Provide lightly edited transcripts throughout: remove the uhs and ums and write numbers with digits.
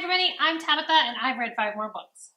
everybody, I'm Tabitha and I've read 5 more books.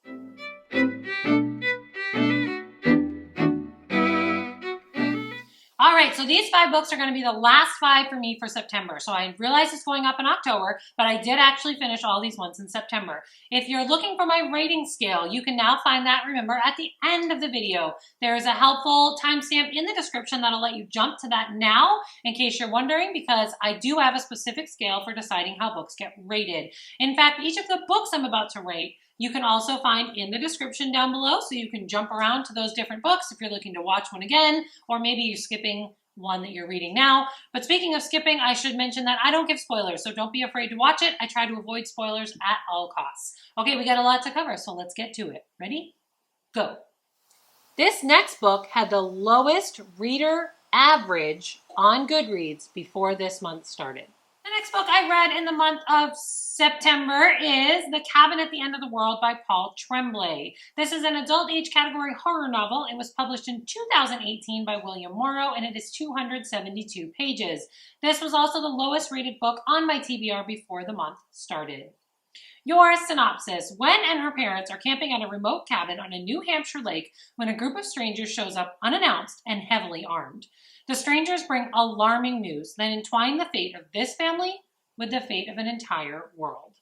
Alright, so these 5 books are going to be the last 5 for me for September. So I realize it's going up in October, but I did actually finish all these ones in September. If you're looking for my rating scale, you can now find that, remember, at the end of the video. There is a helpful timestamp in the description that'll let you jump to that now, in case you're wondering, because I do have a specific scale for deciding how books get rated. In fact, each of the books I'm about to rate you can also find in the description down below, so you can jump around to those different books if you're looking to watch one again, or maybe you're skipping one that you're reading now. But speaking of skipping, I should mention that I don't give spoilers, so don't be afraid to watch it. I try to avoid spoilers at all costs. Okay, we got a lot to cover, so let's get to it. Ready? Go. This next book had the lowest reader average on Goodreads before this month started. The next book I read in the month of September is The Cabin at the End of the World by Paul Tremblay. This is an adult age category horror novel. It was published in 2018 by William Morrow, and it is 272 pages. This was also the lowest rated book on my TBR before the month started. Your synopsis. Gwen and her parents are camping at a remote cabin on a New Hampshire lake when a group of strangers shows up unannounced and heavily armed. The strangers bring alarming news that entwine the fate of this family with the fate of an entire world.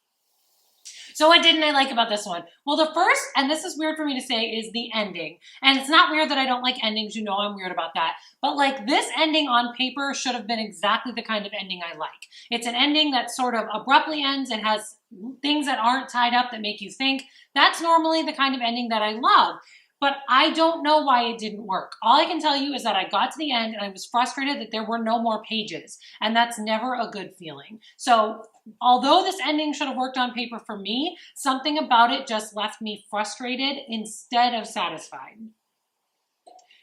So what didn't I like about this one? Well, the first, and this is weird for me to say, is the ending. And it's not weird that I don't like endings. You know I'm weird about that. But like this ending on paper should have been exactly the kind of ending I like. It's an ending that sort of abruptly ends and has things that aren't tied up that make you think. That's normally the kind of ending that I love. But I don't know why it didn't work. All I can tell you is that I got to the end and I was frustrated that there were no more pages. And that's never a good feeling. So although this ending should have worked on paper for me, something about it just left me frustrated instead of satisfied.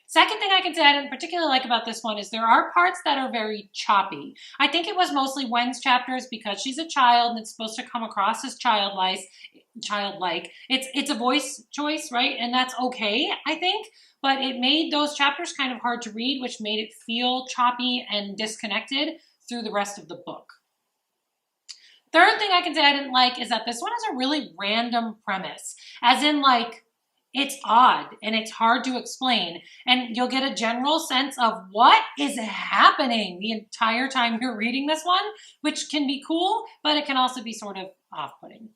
Second thing I can say I didn't particularly like about this one is there are parts that are very choppy. I think it was mostly Gwen's chapters because she's a child and it's supposed to come across as childlike. It's a voice choice, right? And that's okay, I think. But it made those chapters kind of hard to read, which made it feel choppy and disconnected through the rest of the book. Third thing I can say I didn't like is that this one has a really random premise. As in, like, it's odd and it's hard to explain, and you'll get a general sense of what is happening the entire time you're reading this one, which can be cool, but it can also be sort of off-putting.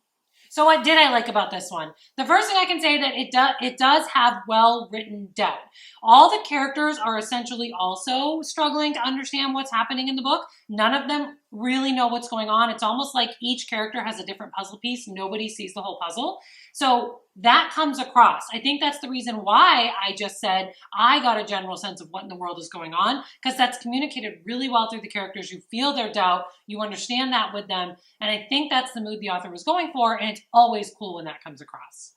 So what did I like about this one? The first thing I can say that it does have well-written doubt. All the characters are essentially also struggling to understand what's happening in the book. None of them really know what's going on. It's almost like each character has a different puzzle piece. Nobody sees the whole puzzle. So that comes across. I think that's the reason why I just said I got a general sense of what in the world is going on, because that's communicated really well through the characters. You feel their doubt. You understand that with them. And I think that's the mood the author was going for, and it's always cool when that comes across.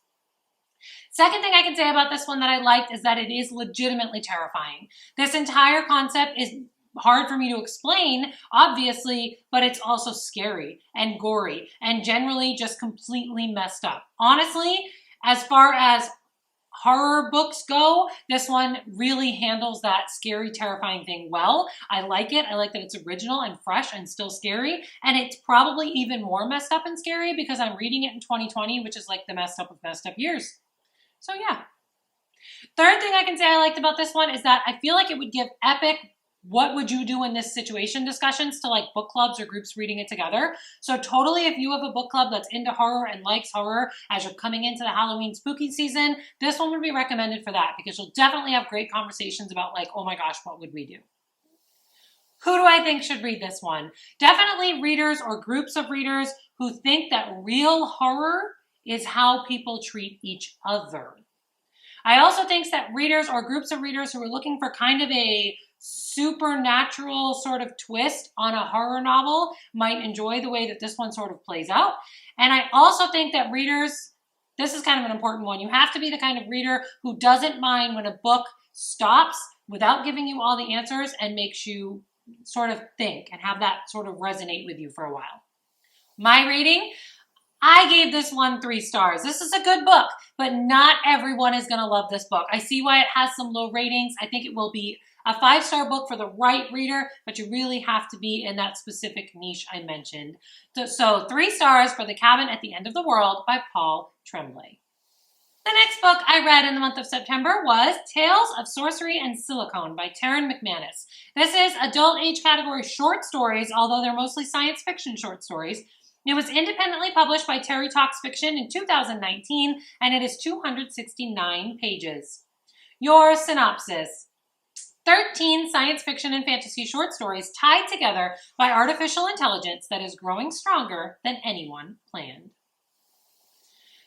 Second thing I can say about this one that I liked is that it is legitimately terrifying. This entire concept is hard for me to explain, obviously, but it's also scary and gory and generally just completely messed up. Honestly, as far as horror books go, this one really handles that scary, terrifying thing well. I like it. I like that it's original and fresh and still scary. And it's probably even more messed up and scary because I'm reading it in 2020, which is like the messed up of messed up years. So yeah. Third thing I can say I liked about this one is that I feel like it would give epic what would you do in this situation discussions to like book clubs or groups reading it together. So totally, if you have a book club that's into horror and likes horror as you're coming into the Halloween spooky season, this one would be recommended for that because you'll definitely have great conversations about like, oh my gosh, what would we do? Who do I think should read this one? Definitely readers or groups of readers who think that real horror is how people treat each other. I also think that readers or groups of readers who are looking for kind of a supernatural sort of twist on a horror novel might enjoy the way that this one sort of plays out. And I also think that readers, this is kind of an important one, you have to be the kind of reader who doesn't mind when a book stops without giving you all the answers and makes you sort of think and have that sort of resonate with you for a while. My rating, I gave this one 3 stars. This is a good book, but not everyone is going to love this book. I see why it has some low ratings. I think it will be A 5-star book for the right reader, but you really have to be in that specific niche I mentioned. So 3 stars for The Cabin at the End of the World by Paul Tremblay. The next book I read in the month of September was Tales of Sorcery and Silicone by Terence MacManus. This is adult age category short stories, although they're mostly science fiction short stories. It was independently published by Terry Talks Fiction in 2019, and it is 269 pages. Your synopsis. 13 science fiction and fantasy short stories tied together by artificial intelligence that is growing stronger than anyone planned.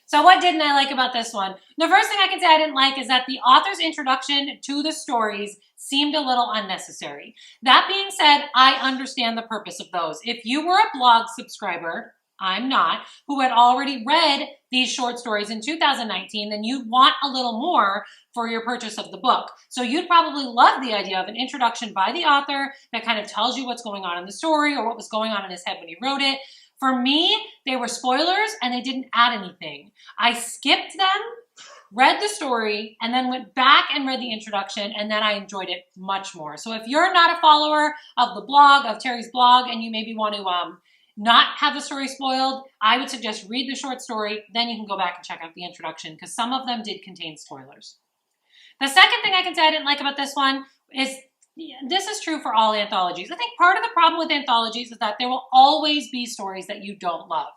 So what didn't I like about this one? The first thing I can say I didn't like is that the author's introduction to the stories seemed a little unnecessary. That being said, I understand the purpose of those. If you were a blog subscriber, I'm not, who had already read these short stories in 2019, then you'd want a little more for your purchase of the book. So you'd probably love the idea of an introduction by the author that kind of tells you what's going on in the story or what was going on in his head when he wrote it. For me, they were spoilers and they didn't add anything. I skipped them, read the story, and then went back and read the introduction, and then I enjoyed it much more. So if you're not a follower of the blog, of Terry's blog, and you maybe want to not have the story spoiled, I would suggest read the short story, then you can go back and check out the introduction, because some of them did contain spoilers. The second thing I can say I didn't like about this one is, this is true for all anthologies. I think part of the problem with anthologies is that there will always be stories that you don't love.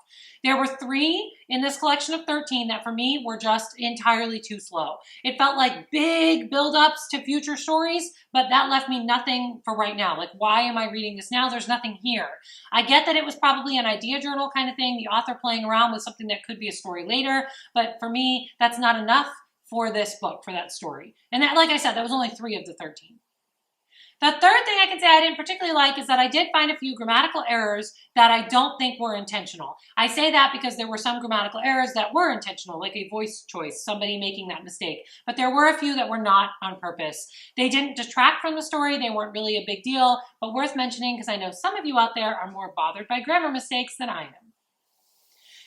There were 3 in this collection of 13 that for me were just entirely too slow. It felt like big build-ups to future stories, but that left me nothing for right now. Like, why am I reading this now? There's nothing here. I get that it was probably an idea journal kind of thing, the author playing around with something that could be a story later, but for me, that's not enough for this book, for that story. And that, like I said, that was only 3 of the 13. The third thing I can say I didn't particularly like is that I did find a few grammatical errors that I don't think were intentional. I say that because there were some grammatical errors that were intentional, like a voice choice, somebody making that mistake. But there were a few that were not on purpose. They didn't detract from the story. They weren't really a big deal, but worth mentioning because I know some of you out there are more bothered by grammar mistakes than I am.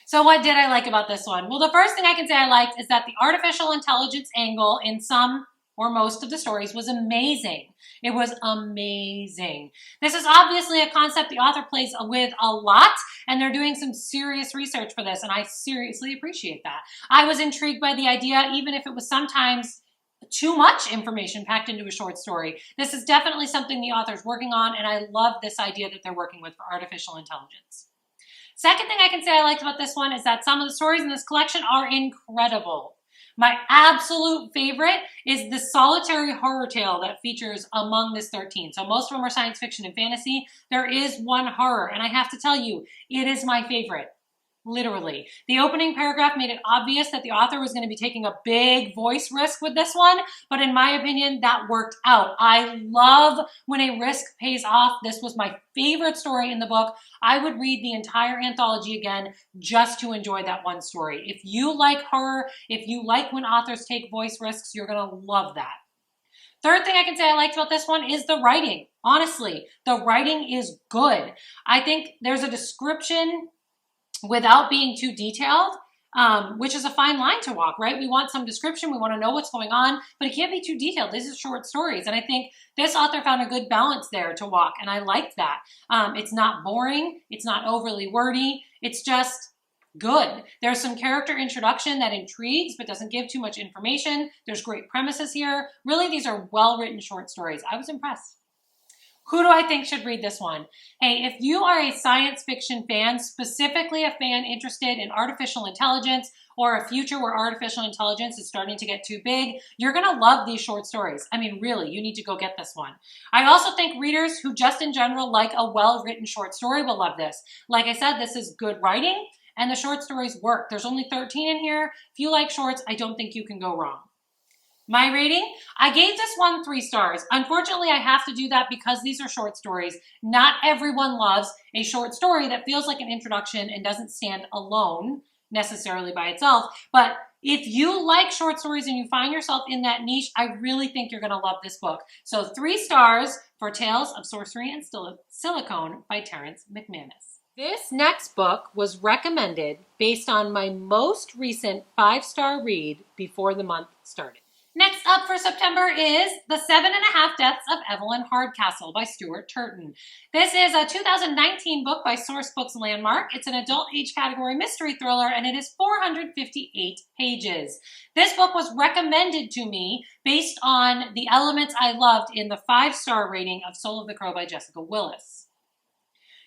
So what did I like about this one? Well, the first thing I can say I liked is that the artificial intelligence angle in some or most of the stories was amazing. It was amazing. This is obviously a concept the author plays with a lot, and they're doing some serious research for this, and I seriously appreciate that. I was intrigued by the idea, even if it was sometimes too much information packed into a short story. This is definitely something the author's working on, and I love this idea that they're working with for artificial intelligence. Second thing I can say I liked about this one is that some of the stories in this collection are incredible. My absolute favorite is the solitary horror tale that features among this 13. So most of them are science fiction and fantasy. There is one horror, and I have to tell you, it is my favorite. Literally. The opening paragraph made it obvious that the author was going to be taking a big voice risk with this one, but in my opinion, that worked out. I love when a risk pays off. This was my favorite story in the book. I would read the entire anthology again just to enjoy that one story. If you like horror, if you like when authors take voice risks, you're going to love that. Third thing I can say I liked about this one is the writing. Honestly, the writing is good. I think there's a description without being too detailed, which is a fine line to walk, right? We want some description. We want to know what's going on, but it can't be too detailed. This is short stories. And I think this author found a good balance there to walk. And I liked that. It's not boring. It's not overly wordy. It's just good. There's some character introduction that intrigues, but doesn't give too much information. There's great premises here. Really, these are well-written short stories. I was impressed. Who do I think should read this one? Hey, if you are a science fiction fan, specifically a fan interested in artificial intelligence or a future where artificial intelligence is starting to get too big, you're going to love these short stories. I mean, really, you need to go get this one. I also think readers who just in general like a well-written short story will love this. Like I said, this is good writing, and the short stories work. There's only 13 in here. If you like shorts, I don't think you can go wrong. My rating? I gave this one 3 stars. Unfortunately, I have to do that because these are short stories. Not everyone loves a short story that feels like an introduction and doesn't stand alone necessarily by itself. But if you like short stories and you find yourself in that niche, I really think you're going to love this book. So 3 stars for Tales of Sorcery and Silicone by Terence MacManus. This next book was recommended based on my most recent 5-star read before the month started. Next up for September is The 7.5 Deaths of Evelyn Hardcastle by Stuart Turton. This is a 2019 book by Source Books Landmark. It's an adult age category mystery thriller, and it is 458 pages. This book was recommended to me based on the elements I loved in the 5-star rating of Soul of the Crow by Jessica Willis.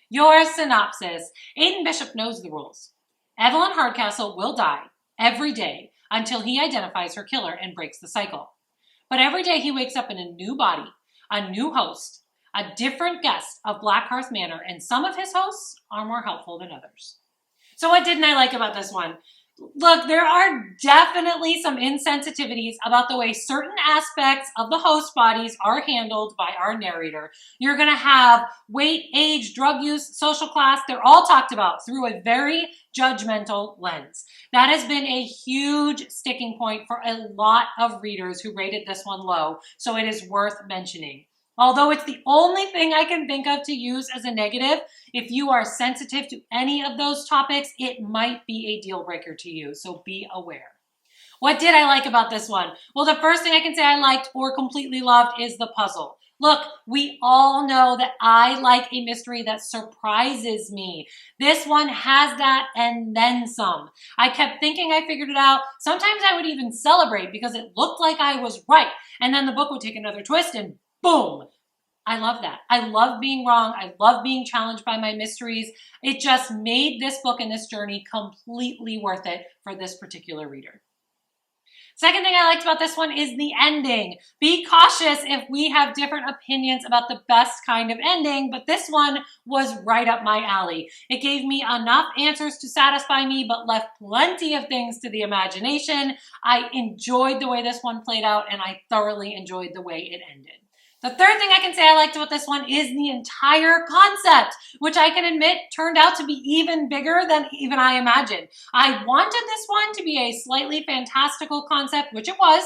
Your synopsis. Aidan Bishop knows the rules. Evelyn Hardcastle will die every day until he identifies her killer and breaks the cycle. But every day he wakes up in a new body, a new host, a different guest of Blackhearth Manor, and some of his hosts are more helpful than others. So what didn't I like about this one? Look, there are definitely some insensitivities about the way certain aspects of the host bodies are handled by our narrator. You're going to have weight, age, drug use, social class. They're all talked about through a very judgmental lens. That has been a huge sticking point for a lot of readers who rated this one low, so it is worth mentioning. Although it's the only thing I can think of to use as a negative, if you are sensitive to any of those topics, it might be a deal breaker to you, so be aware. What did I like about this one? Well, the first thing I can say I liked or completely loved is the puzzle. Look, we all know that I like a mystery that surprises me. This one has that and then some. I kept thinking I figured it out. Sometimes I would even celebrate because it looked like I was right, and then the book would take another twist and boom. I love that. I love being wrong. I love being challenged by my mysteries. It just made this book and this journey completely worth it for this particular reader. Second thing I liked about this one is the ending. Be cautious if we have different opinions about the best kind of ending, but this one was right up my alley. It gave me enough answers to satisfy me, but left plenty of things to the imagination. I enjoyed the way this one played out, and I thoroughly enjoyed the way it ended. The third thing I can say I liked about this one is the entire concept, which I can admit turned out to be even bigger than even I imagined. I wanted this one to be a slightly fantastical concept, which it was.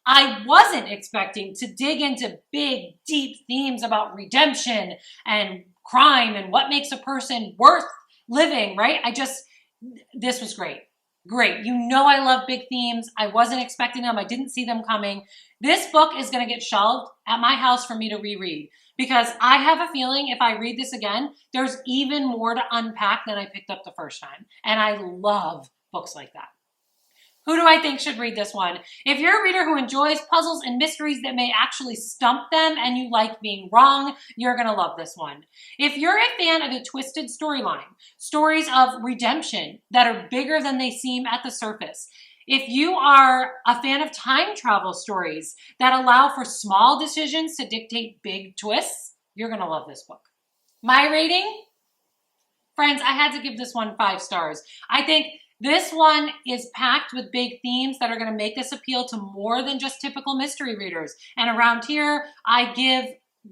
I wasn't expecting to dig into big, deep themes about redemption and crime and what makes a person worth living, right? This was great. Great. You know I love big themes. I wasn't expecting them. I didn't see them coming. This book is going to get shelved at my house for me to reread because I have a feeling if I read this again, there's even more to unpack than I picked up the first time. And I love books like that. Who do I think should read this one? If you're a reader who enjoys puzzles and mysteries that may actually stump them and you like being wrong, you're going to love this one. If you're a fan of a twisted storyline, stories of redemption that are bigger than they seem at the surface, if you are a fan of time travel stories that allow for small decisions to dictate big twists, you're going to love this book. My rating? Friends, I had to give this one 5 stars. I think this one is packed with big themes that are going to make this appeal to more than just typical mystery readers. And around here, I give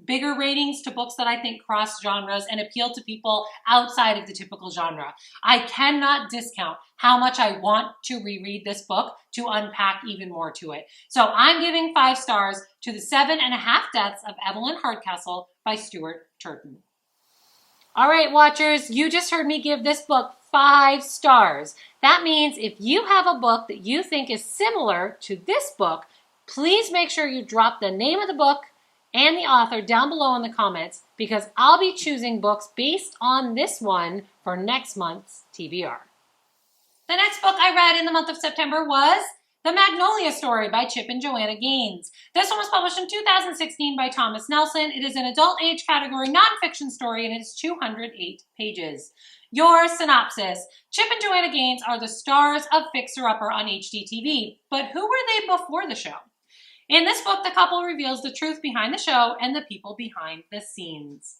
bigger ratings to books that I think cross genres and appeal to people outside of the typical genre. I cannot discount how much I want to reread this book to unpack even more to it. So I'm giving 5 stars to The 7.5 Deaths of Evelyn Hardcastle by Stuart Turton. All right, watchers, you just heard me give this book 5 stars. That means if you have a book that you think is similar to this book, please make sure you drop the name of the book and the author down below in the comments because I'll be choosing books based on this one for next month's TBR. The next book I read in the month of September was The Magnolia Story by Chip and Joanna Gaines. This one was published in 2016 by Thomas Nelson. It is an adult age category nonfiction story and it is 208 pages. Your synopsis. Chip and Joanna Gaines are the stars of Fixer Upper on HGTV, but who were they before the show? In this book, the couple reveals the truth behind the show and the people behind the scenes.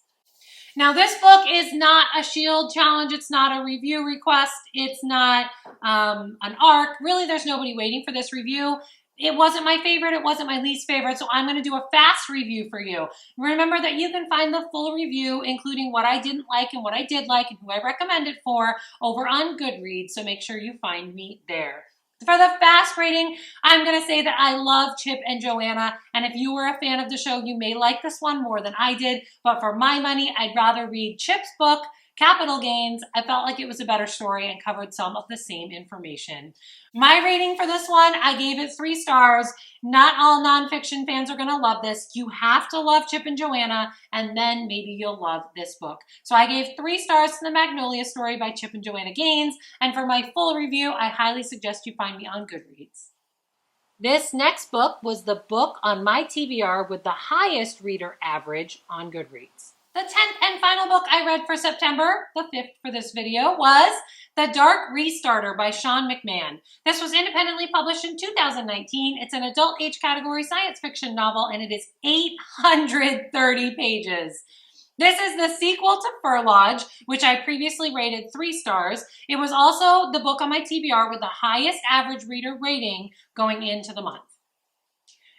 Now, this book is not a Shield challenge. It's not a review request. It's not an ARC. Really, there's nobody waiting for this review. It wasn't my favorite. It wasn't my least favorite. So I'm going to do a fast review for you. Remember that you can find the full review, including what I didn't like and what I did like and who I recommend it for, over on Goodreads. So make sure you find me there. For the fast rating, I'm going to say that I love Chip and Joanna, and if you were a fan of the show, you may like this one more than I did, but for my money, I'd rather read Chip's book, capital gains, I felt like it was a better story and covered some of the same information. My rating for this one, I gave it 3 stars. Not all nonfiction fans are going to love this. You have to love Chip and Joanna, and then maybe you'll love this book. So I gave 3 stars to the Magnolia story by Chip and Joanna Gaines, and for my full review, I highly suggest you find me on Goodreads. This next book was the book on my TBR with the highest reader average on Goodreads. The 10th and final book I read for September, the 5th for this video, was The Dark Restarter by Sean McMahon. This was independently published in 2019. It's an adult age category science fiction novel, and it is 830 pages. This is the sequel to Fur Lodge, which I previously rated 3 stars. It was also the book on my TBR with the highest average reader rating going into the month.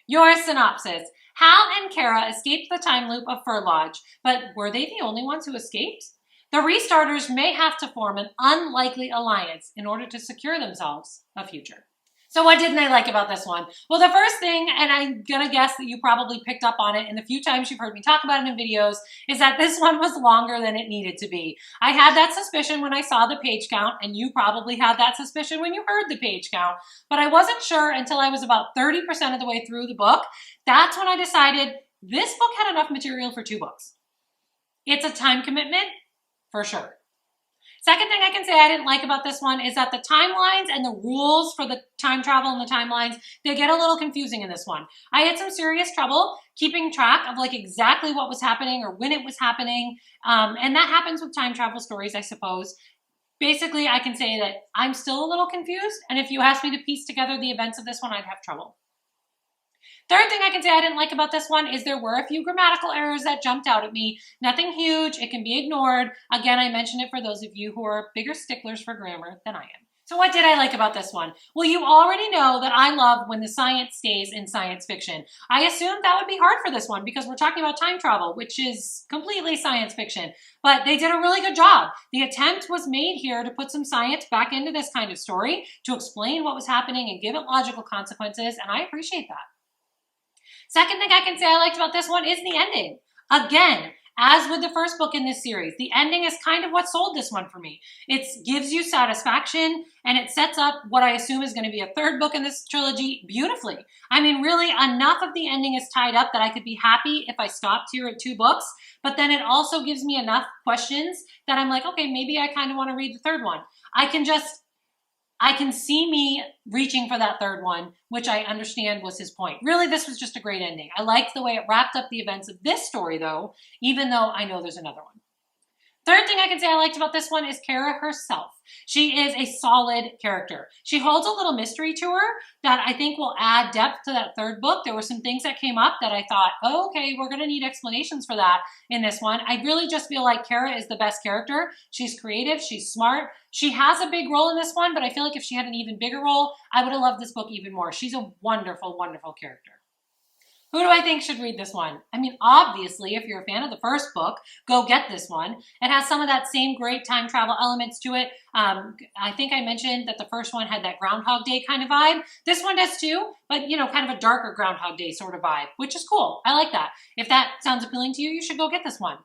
Your synopsis. Hal and Kara escaped the time loop of Fur Lodge, but were they the only ones who escaped? The Restarters may have to form an unlikely alliance in order to secure themselves a future. So what didn't I like about this one? Well, the first thing, and I'm gonna guess that you probably picked up on it in the few times you've heard me talk about it in videos, is that this one was longer than it needed to be. I had that suspicion when I saw the page count, and you probably had that suspicion when you heard the page count, but I wasn't sure until I was about 30% of the way through the book. That's when I decided this book had enough material for 2 books. It's a time commitment, for sure. Second thing I can say I didn't like about this one is that the timelines and the rules for the time travel and the timelines, they get a little confusing in this one. I had some serious trouble keeping track of like exactly what was happening or when it was happening. And that happens with time travel stories, I suppose. Basically, I can say that I'm still a little confused. And if you asked me to piece together the events of this one, I'd have trouble. Third thing I can say I didn't like about this one is there were a few grammatical errors that jumped out at me. Nothing huge. It can be ignored. Again, I mentioned it for those of you who are bigger sticklers for grammar than I am. So what did I like about this one? Well, you already know that I love when the science stays in science fiction. I assumed that would be hard for this one because we're talking about time travel, which is completely science fiction. But they did a really good job. The attempt was made here to put some science back into this kind of story, to explain what was happening and give it logical consequences, and I appreciate that. Second thing I can say I liked about this one is the ending. Again, as with the first book in this series, the ending is kind of what sold this one for me. It gives you satisfaction, and it sets up what I assume is going to be a 3rd book in this trilogy beautifully. I mean, really, enough of the ending is tied up that I could be happy if I stopped here at 2 books, but then it also gives me enough questions that I'm like, okay, maybe I kind of want to read the 3rd one. I can see me reaching for that 3rd one, which I understand was his point. Really, this was just a great ending. I liked the way it wrapped up the events of this story, though, even though I know there's another one. Third thing I can say I liked about this one is Kara herself. She is a solid character. She holds a little mystery to her that I think will add depth to that 3rd book. There were some things that came up that I thought, oh, okay, we're going to need explanations for that in this one. I really just feel like Kara is the best character. She's creative. She's smart. She has a big role in this one, but I feel like if she had an even bigger role, I would have loved this book even more. She's a wonderful, wonderful character. Who do I think should read this one? I mean, obviously, if you're a fan of the first book, go get this one. It has some of that same great time travel elements to it. I think I mentioned that the first one had that Groundhog Day kind of vibe. This one does too, but, you know, kind of a darker Groundhog Day sort of vibe, which is cool. I like that. If that sounds appealing to you, you should go get this one.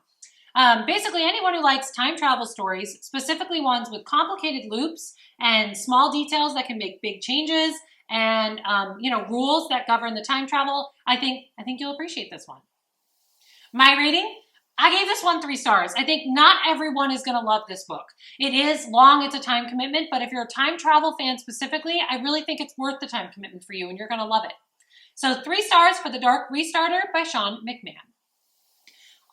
Basically, anyone who likes time travel stories, specifically ones with complicated loops and small details that can make big changes, and you know, rules that govern the time travel, I think you'll appreciate this one. My rating, I gave this one 3 stars. I think not everyone is going to love this book. It is long, it's a time commitment, but if you're a time travel fan specifically, I really think it's worth the time commitment for you and you're going to love it. So 3 stars for The Dark Restarter by Sean McMahon.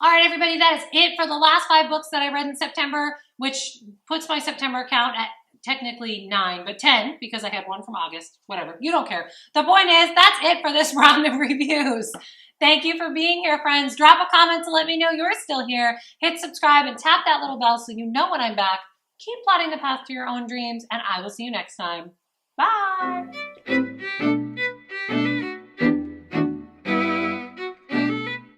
All right, everybody, that is it for the last 5 books that I read in September, which puts my September count at technically 9, but 10, because I had one from August, whatever, you don't care. The point is, that's it for this round of reviews. Thank you for being here, friends. Drop a comment to let me know you're still here. Hit subscribe and tap that little bell so you know when I'm back. Keep plotting the path to your own dreams, and I will see you next time. Bye!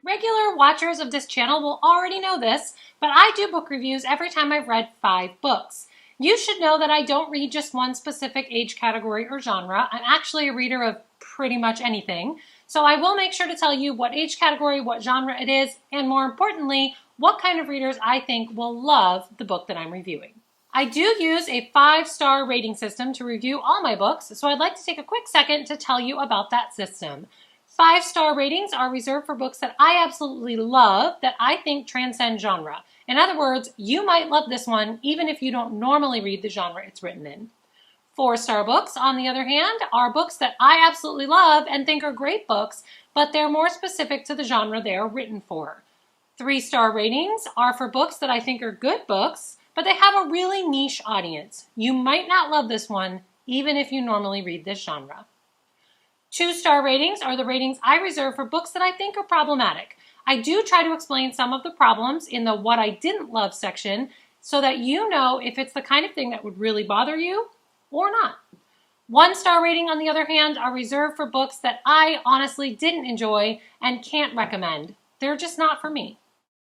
Regular watchers of this channel will already know this, but I do book reviews every time I've read 5 books. You should know that I don't read just one specific age category or genre. I'm actually a reader of pretty much anything. So I will make sure to tell you what age category, what genre it is, and more importantly, what kind of readers I think will love the book that I'm reviewing. I do use a 5-star rating system to review all my books, so I'd like to take a quick second to tell you about that system. 5-star ratings are reserved for books that I absolutely love, that I think transcend genre. In other words, you might love this one even if you don't normally read the genre it's written in. 4-star books, on the other hand, are books that I absolutely love and think are great books, but they're more specific to the genre they are written for. 3-star ratings are for books that I think are good books, but they have a really niche audience. You might not love this one, even if you normally read this genre. 2-star ratings are the ratings I reserve for books that I think are problematic. I do try to explain some of the problems in the what I didn't love section so that you know if it's the kind of thing that would really bother you or not. 1-star rating, on the other hand, are reserved for books that I honestly didn't enjoy and can't recommend. They're just not for me.